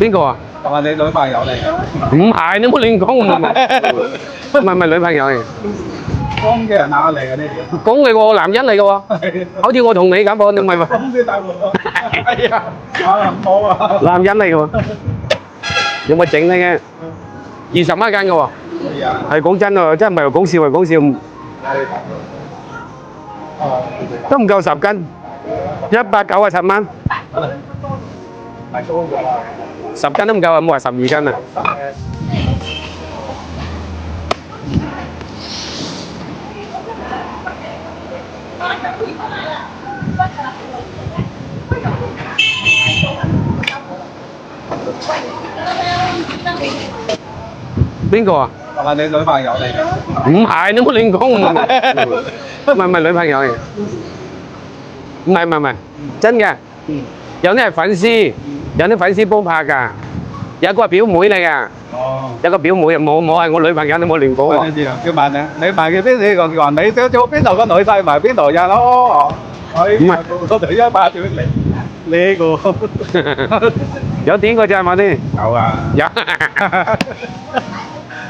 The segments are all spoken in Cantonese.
邊個啊？係咪你女朋友嚟嘅？唔係，你唔好亂講，唔係女朋友嚟。講嘅人哪嚟嘅呢條？講你個男人嚟嘅喎，好似我同你咁喎，你唔係喎。講啲大鑊。哎呀，唔好啊！男人嚟嘅喎，有冇整你嘅？20蚊一斤嘅喎，係講真喎，真係唔係講笑係講笑，都唔夠10斤，197蚊，10斤都唔夠啊，冇話12斤啊。邊個啊？係咪你女朋友嚟嘅？唔係，你唔好亂講，唔係女朋友嚟嘅，唔係，真嘅。有啲係粉絲，有啲粉絲幫拍㗎，有個係表妹嚟㗎，哦，有個表妹冇係我女朋友，你冇亂講喎。你知啦，叫問啊，你問佢邊你個話你想做邊度個女婿咪邊度人咯？唔係，我哋一百條嚟呢個有點個啫係咪先？有啊，有，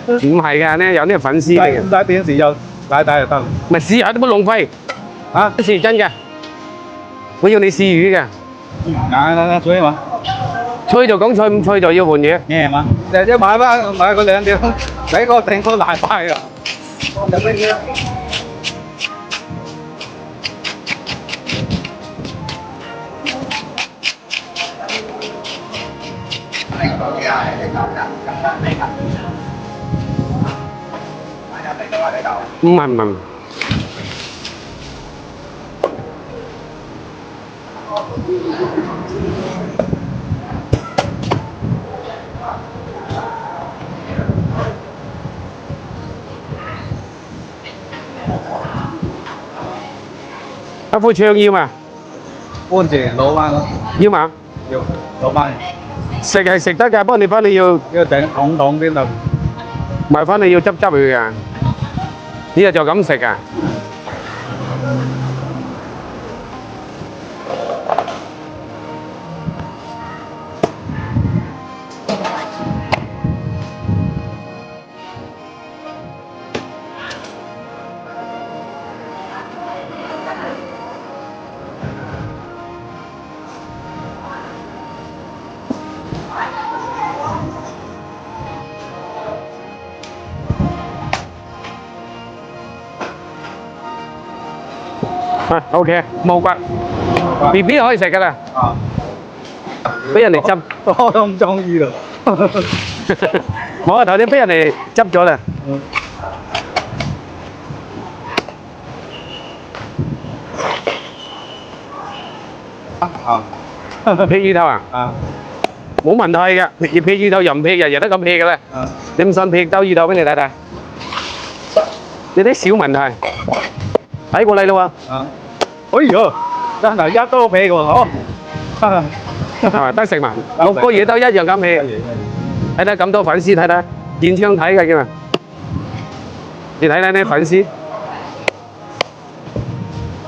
唔係㗎咧，有啲係粉絲嚟嘅，唔使電視就睇睇就得。咪試下都冇浪費，啊，試真嘅，我要你試魚嘅，嗱，吹嘛，吹就講吹，唔吹就要換嘢。nghe mà để cho買個兩條，俾個整個大塊啊！唔係。一副腸要嘛？搬住攞翻咯，要嘛？要攞翻，食係食得㗎，不過你翻你要要整桶桶啲就買翻你要執佢㗎，呢日就咁食㗎。OK， 冇骨 ，BB 可以食㗎啦，啊，俾人哋執。我都唔中意咯。我頭先俾人哋執咗啦。啊，劈魚頭啊？啊，冇問題嘅，劈魚頭又唔劈，日日都咁劈嘅咧。啊，你唔信劈兜魚頭俾你睇睇？你啲小問題，睇過嚟啦啊，哎呀，真係一刀劈喎，嗬，喎，係咪得食嘛？6個月都一樣咁劈，睇睇咁多粉絲睇睇，現場睇嘅叫嘛？你睇睇啲粉絲，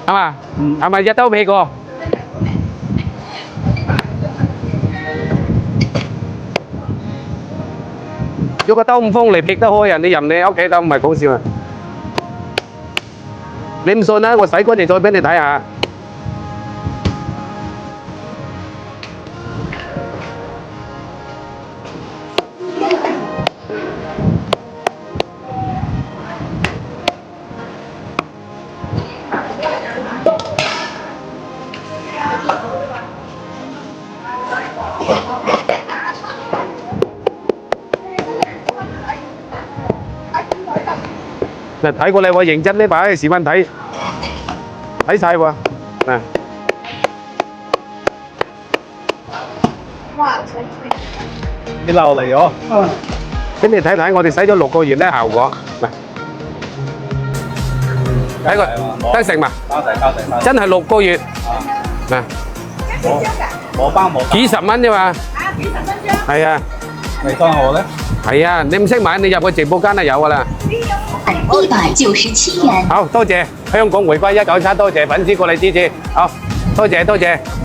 係嘛？係咪一刀劈過？用個兜咁鋒嚟劈得開人，你任你屋企兜唔係講笑啊！你唔信啊？我洗乾淨再俾你睇下。嗱，睇過你喎，認真呢排視頻睇晒喎。嗱，你流嚟咗，俾你睇睇，我哋洗咗6個月咧效果。嗱，睇個得食嘛？包齊，真係6個月。嗱，冇包冇，幾十蚊啫嘛。係啊，未裝好咧。係啊，你唔識買，你入去直播間就有噶啦。197元。好多謝香港回歸197，多謝粉絲過嚟支持，好多謝。